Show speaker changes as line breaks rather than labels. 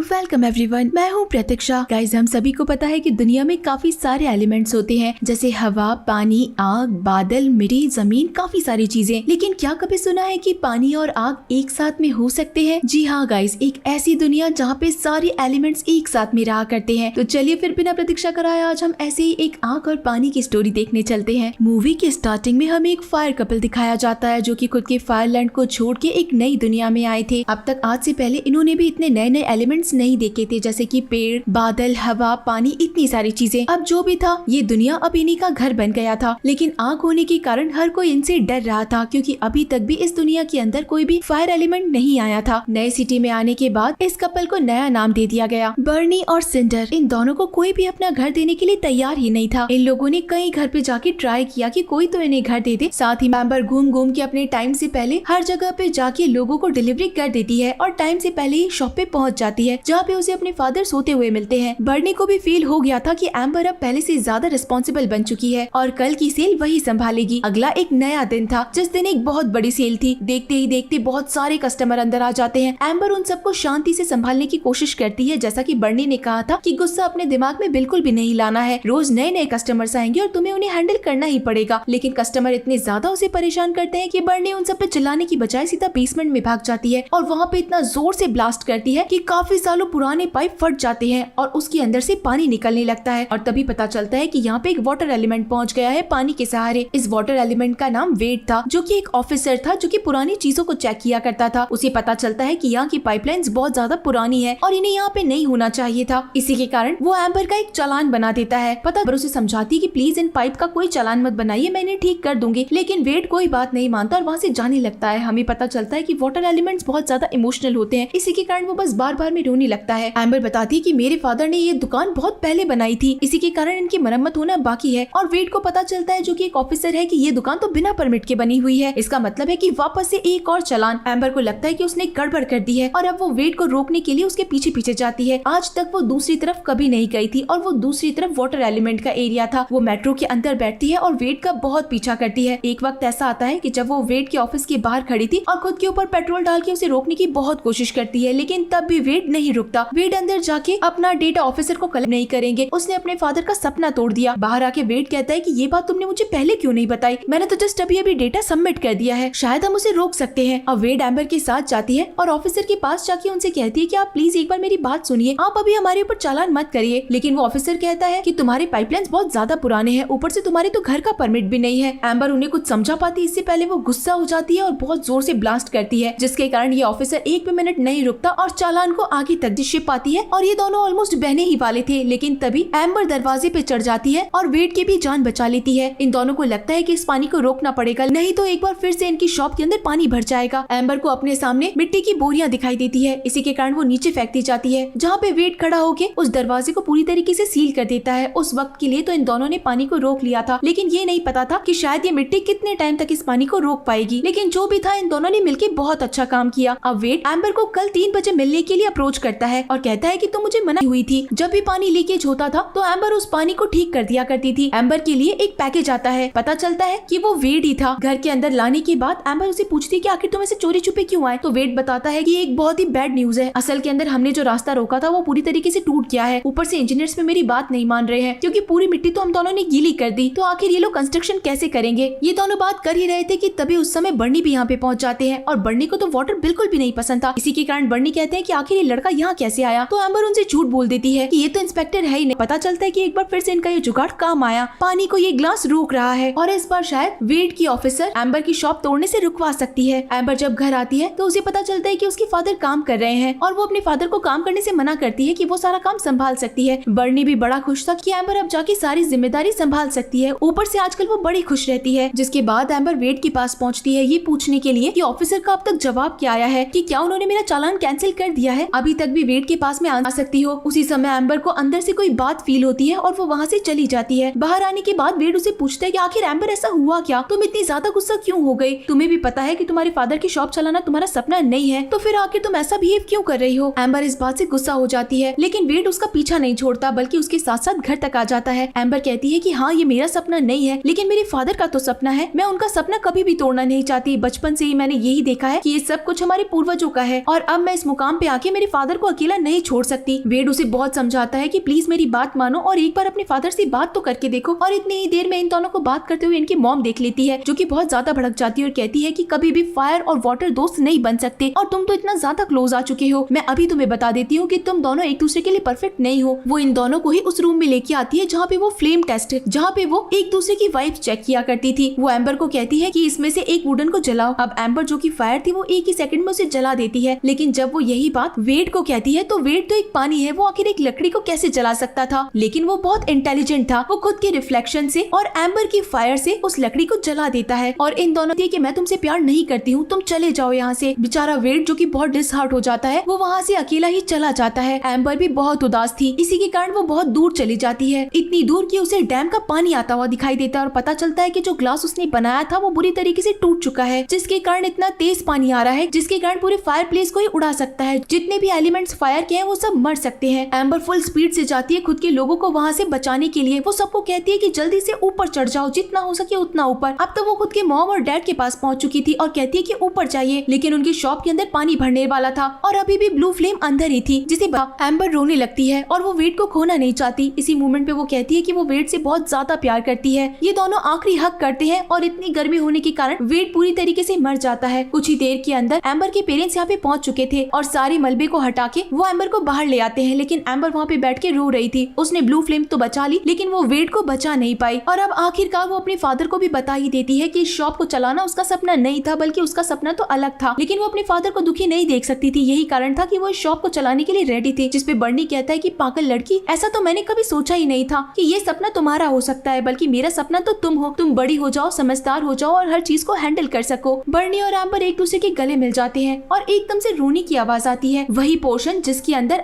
Welcome everyone, मैं हूँ प्रतीक्षा। Guys, हम सभी को पता है कि दुनिया में काफी सारे एलिमेंट्स होते हैं, जैसे हवा, पानी, आग, बादल, मिट्टी, जमीन, काफी सारी चीजें। लेकिन क्या कभी सुना है कि पानी और आग एक साथ में हो सकते हैं? जी हाँ गाइस, एक ऐसी दुनिया जहाँ पे सारे एलिमेंट्स एक साथ में रहा करते हैं। तो चलिए फिर बिना प्रतीक्षा कराए आज हम ऐसे ही एक आग और पानी की स्टोरी देखने चलते हैं। मूवी के स्टार्टिंग में हमें एक फायर कपल दिखाया जाता है जो कि खुद के फायरलैंड को छोड़ के एक नई दुनिया में आए थे। अब तक आज से पहले इन्होंने भी इतने नए नए एलिमेंट्स नहीं देखे थे, जैसे कि पेड़, बादल, हवा, पानी, इतनी सारी चीजें। अब जो भी था, ये दुनिया अब इन्हीं का घर बन गया था। लेकिन आग होने के कारण हर कोई इनसे डर रहा था, क्योंकि अभी तक भी इस दुनिया के अंदर कोई भी फायर एलिमेंट नहीं आया था। नए सिटी में आने के बाद इस कपल को नया नाम दे दिया गया, बर्नी और सिंडर। इन दोनों को कोई भी अपना घर देने के लिए तैयार ही नहीं था। इन लोगों ने कई घर पे जाके ट्राई किया कि कोई तो इन्हें घर दे दे। साथ ही एम्बर घूम घूम के अपने टाइम से पहले हर जगह पे जाके लोगों को डिलीवरी कर देती है और टाइम से पहले ही शॉप पे पहुंच जाती है, जहाँ पे उसे अपने फादर सोते हुए मिलते हैं। बर्नी को भी फील हो गया था कि एम्बर अब पहले से ज्यादा रिस्पॉन्सिबल बन चुकी है और कल की सेल वही संभालेगी। अगला एक नया दिन था, जिस दिन एक बहुत बड़ी सेल थी। देखते ही देखते बहुत सारे कस्टमर अंदर आ जाते हैं। एम्बर उन सबको शांति से संभालने की कोशिश करती है। जैसा कि बर्नी ने कहा था कि गुस्सा अपने दिमाग में बिल्कुल भी नहीं लाना है। रोज नए नए कस्टमर्स आएंगे और तुम्हें उन्हें हैंडल करना ही पड़ेगा। लेकिन कस्टमर इतने ज्यादा उसे परेशान करते हैं कि बर्नी उन सब पे चिल्लाने की बजाय सीधा बेसमेंट में भाग जाती है और वहाँ पे इतना जोर से ब्लास्ट करती है कि काफी सालों पुराने पाइप फट जाते हैं और उसके अंदर से पानी निकलने लगता है। और तभी पता चलता है कि यहाँ पे एक वाटर एलिमेंट पहुँच गया है पानी के सहारे। इस वाटर एलिमेंट का नाम वेड था, जो कि एक ऑफिसर था जो कि पुरानी चीजों को चेक किया करता था। उसे पता चलता है कि यहाँ की पाइपलाइंस बहुत ज्यादा पुरानी है और इन्हें यहाँ पे नहीं होना चाहिए था। इसी के कारण वो एम्बर का एक चालान बना देता है। पता उसे समझाती है कि प्लीज इन पाइप का कोई चालान मत बनाइए, मैं इन्हें ठीक कर दूंगी। लेकिन वेड कोई बात नहीं मानता और वहाँ से जाने लगता है। हमें पता चलता है कि वाटर एलिमेंट्स बहुत ज्यादा इमोशनल होते हैं, इसी के कारण वो बस बार बार में रोने लगता है। एम्बर बताती है कि मेरे फादर ने ये दुकान बहुत पहले बनाई थी, इसी के कारण इनकी मरम्मत होना बाकी है। और वेड को पता चलता है, जो कि एक ऑफिसर है, कि ये दुकान तो बिना परमिट के बनी हुई है। इसका मतलब है कि वापस से एक और चालान। एम्बर को लगता है कि उसने गड़बड़ कर दी है और अब वो वेड को रोकने के लिए उसके पीछे पीछे जाती है। आज तक वो दूसरी तरफ कभी नहीं गई थी और वो दूसरी तरफ वाटर एलिमेंट का एरिया था। वो मेट्रो के अंदर बैठती है और वेड का बहुत पीछा करती है। एक वक्त ऐसा आता है कि जब वो वेड के ऑफिस के बाहर खड़ी थी और खुद के ऊपर पेट्रोल डाल के उसे रोकने की बहुत कोशिश करती है, लेकिन तब भी वेड नहीं रुकता। वेड अंदर जाके अपना डेटा ऑफिसर को कलेक्ट नहीं करेंगे। उसने अपने फादर का सपना तोड़ दिया। बाहर आके वेड कहता है कि ये बात तुमने मुझे पहले क्यों नहीं बताई? मैंने तो जस्ट अभी डेटा सबमिट कर दिया है, शायद हम उसे रोक सकते हैं। अब वेड एम्बर के साथ जाती है और ऑफिसर के पास जाके उनसे कहती है कि आप प्लीज एक बार मेरी बात सुनिए, आप अभी हमारे ऊपर चालान मत करिए। लेकिन वो ऑफिसर कहता है कि तुम्हारे पाइपलाइंस बहुत ज्यादा पुराने हैं, ऊपर से तुम्हारे तो घर का परमिट भी नहीं है। एम्बर उन्हें कुछ समझा पाती, इससे पहले वो गुस्सा हो जाती है और बहुत जोर से ब्लास्ट करती है, जिसके कारण ये ऑफिसर एक भी मिनट नहीं रुकता और चालान को आगे तक शिप पाती है। और ये दोनों ऑलमोस्ट बहने ही वाले थे, लेकिन तभी एम्बर दरवाजे पे चढ़ जाती है और वेड की भी जान बचा लेती है। इन दोनों को लगता है कि इस पानी को रोकना पड़ेगा, नहीं तो एक बार फिर से इनकी शॉप के अंदर पानी भर जाएगा। एम्बर को अपने सामने मिट्टी की बोरियां दिखाई देती है, इसी के कारण वो नीचे फेंकती जाती है, जहाँ पे वेड खड़ा होके उस दरवाजे को पूरी तरीके से सील कर देता है। उस वक्त के लिए तो इन दोनों ने पानी को रोक लिया था, लेकिन ये नहीं पता था कि शायद ये मिट्टी कितने टाइम तक इस पानी को रोक पाएगी। लेकिन जो भी था, इन दोनों ने मिलकर बहुत अच्छा काम किया। अब वेड एम्बर को कल 3 बजे मिलने के लिए अप्रोच करता है और कहता है कि तुम मुझे मना हुई थी। जब भी पानी लीकेज होता था तो एम्बर उस पानी को ठीक कर दिया करती थी। एम्बर के लिए एक पैकेज आता है, पता चलता है कि वो वेड ही था। घर के अंदर लाने के बाद एम्बर उसे पूछती है कि आखिर तुम ऐसे चोरी छुपे क्यों आए? तो वेड बताता है कि एक बहुत ही बैड न्यूज है। असल के अंदर हमने जो रास्ता रोका था वो पूरी तरीके से टूट गया है। ऊपर से इंजीनियर्स में मेरी बात नहीं मान रहे हैं, क्योंकि पूरी मिट्टी तो हम दोनों ने गीली कर दी। तो आखिर ये लोग कंस्ट्रक्शन कैसे करेंगे? ये दोनों बात कर ही रहे थे कि तभी उस समय बर्नी भी यहाँ पे पहुंच जाते हैं और बर्नी को तो वाटर बिल्कुल भी नहीं पसंद था। इसी के कारण बर्नी कहते हैं कि आखिर ये लड़का यहाँ कैसे आया? तो एम्बर उनसे झूठ बोल देती है कि ये तो इंस्पेक्टर है ही नहीं। पता चलता है कि एक बार फिर से इनका ये जुगाड़ काम आया, पानी को ये ग्लास रोक रहा है और इस बार शायद वेड की ऑफिसर एम्बर की शॉप तोड़ने से रुकवा सकती है। एम्बर जब घर आती है तो उसे पता चलता है कि उसके फादर काम कर रहे हैं और वो अपने फादर को काम करने से मना करती है कि वो सारा काम संभाल सकती है। बर्नी भी बड़ा खुश था कि एम्बर अब जाके सारी जिम्मेदारी संभाल सकती है। ऊपर से आजकल वो बड़ी खुश रहती है। जिसके बाद एम्बर वेड के पास पहुंचती है ये पूछने के लिए कि ऑफिसर का अब तक जवाब क्या आया है, कि क्या उन्होंने मेरा चालान कैंसिल कर दिया है? अभी तक भी वेड के पास में आ सकती हो। उसी समय एम्बर को अंदर से कोई बात फील होती है और वो वहाँ से चली जाती है। बाहर आने के बाद वेड उसे पूछता है कि आखिर एम्बर ऐसा हुआ क्या? तुम इतनी ज्यादा गुस्सा क्यों हो गई? तुम्हें भी पता है कि तुम्हारे फादर की शॉप चलाना तुम्हारा सपना नहीं है, तो फिर आखिर तुम ऐसा बिहेव क्यों कर रही हो? एम्बर इस बात से गुस्सा हो जाती है, लेकिन वेड उसका पीछा नहीं छोड़ता, बल्कि उसके साथ साथ घर तक आ जाता है। एम्बर कहती है कि हाँ, ये मेरा सपना नहीं है, लेकिन मेरे फादर का तो सपना है। मैं उनका सपना कभी भी तोड़ना नहीं चाहती। बचपन से ही मैंने यही देखा है कि ये सब कुछ हमारे पूर्वजों का है और अब मैं इस मुकाम पे आके मेरे फादर फादर को अकेला नहीं छोड़ सकती। वेड उसे बहुत समझाता है कि प्लीज मेरी बात मानो और एक बार अपने फादर से बात तो करके देखो। और इतनी ही देर में इन दोनों को बात करते हुए इनकी मॉम देख लेती है, जो कि बहुत ज्यादा भड़क जाती है और कहती है कि कभी भी फायर और वाटर दोस्त नहीं बन सकते और तुम तो इतना ज्यादा क्लोज आ चुके हो। मैं अभी तुम्हें बता देती हूँ कि तुम दोनों एक दूसरे के लिए परफेक्ट नहीं हो। वो इन दोनों को ही उस रूम में लेके आती है जहाँ पे वो फ्लेम टेस्ट, जहाँ पे वो एक दूसरे की वाइफ चेक किया करती थी। वो एम्बर को कहती है कि इसमें से एक वुडन को जलाओ। अब एम्बर जो कि फायर थी वो एक ही सेकंड में उसे जला देती है, लेकिन जब वो यही बात वेड को कहती है तो वेड तो एक पानी है, वो आखिर एक लकड़ी को कैसे जला सकता था। लेकिन वो बहुत इंटेलिजेंट था, वो खुद के रिफ्लेक्शन से और एम्बर की फायर से उस लकड़ी को जला देता है। और इन दोनों कि मैं तुमसे प्यार नहीं करती हूँ, तुम चले जाओ यहाँ से। बेचारा वेड जो कि बहुत डिसहार्ट हो जाता है, वो वहाँ से अकेला ही चला जाता है। एम्बर भी बहुत उदास थी, इसी के कारण वो बहुत दूर चली जाती है, इतनी दूर कि उसे डैम का पानी आता हुआ दिखाई देता है और पता चलता है कि जो ग्लास उसने बनाया था वो बुरी तरीके से टूट चुका है, जिसके कारण इतना तेज पानी आ रहा है जिसके कारण पूरे फायर प्लेस को ही उड़ा सकता है। जितने भी एलिमेंट्स फायर के हैं वो सब मर सकते हैं। एम्बर फुल स्पीड से जाती है खुद के लोगों को वहाँ से बचाने के लिए। वो सबको कहती है कि जल्दी से ऊपर चढ़ जाओ, जितना हो सके उतना ऊपर। अब तो वो खुद के मॉम और डैड के पास पहुंच चुकी थी और कहती है कि ऊपर जाइए, लेकिन उनकी शॉप के अंदर पानी भरने वाला था और अभी भी ब्लू फ्लेम अंदर ही थी, जिसे एम्बर रोने लगती है और वो वेड को खोना नहीं चाहती। इसी मोमेंट पे वो कहती है कि वो वेड से बहुत ज्यादा प्यार करती है। ये दोनों आखिरी हक करते हैं और इतनी गर्मी होने के कारण वेड पूरी तरीके से मर जाता है। कुछ ही देर के अंदर एम्बर के पेरेंट्स यहाँ पे पहुंच चुके थे और सारे मलबे को हटा के वो एम्बर को बाहर ले आते हैं, लेकिन एम्बर वहाँ पे बैठ के रो रही थी। उसने ब्लू फ्लेम तो बचा ली, लेकिन वो वेड को बचा नहीं पाई। और अब आखिरकार वो अपने फादर को भी बता ही देती है कि इस शॉप को चलाना उसका सपना नहीं था, बल्कि उसका सपना तो अलग था। लेकिन वो अपने फादर को दुखी नहीं देख सकती थी, यही कारण था कि वो इस शॉप को चलाने के लिए रेडी थी। जिसपे बर्नी कहता है कि पागल लड़की, ऐसा तो मैंने कभी सोचा ही नहीं था कि ये सपना तुम्हारा हो सकता है, बल्कि मेरा सपना तो तुम हो। तुम बड़ी हो जाओ, समझदार हो जाओ और हर चीज को हैंडल कर सको। बर्नी और एम्बर एक दूसरे के गले मिल जाते हैं और एकदम से रोने की आवाज आती है, वही पोर्शन जिसके अंदर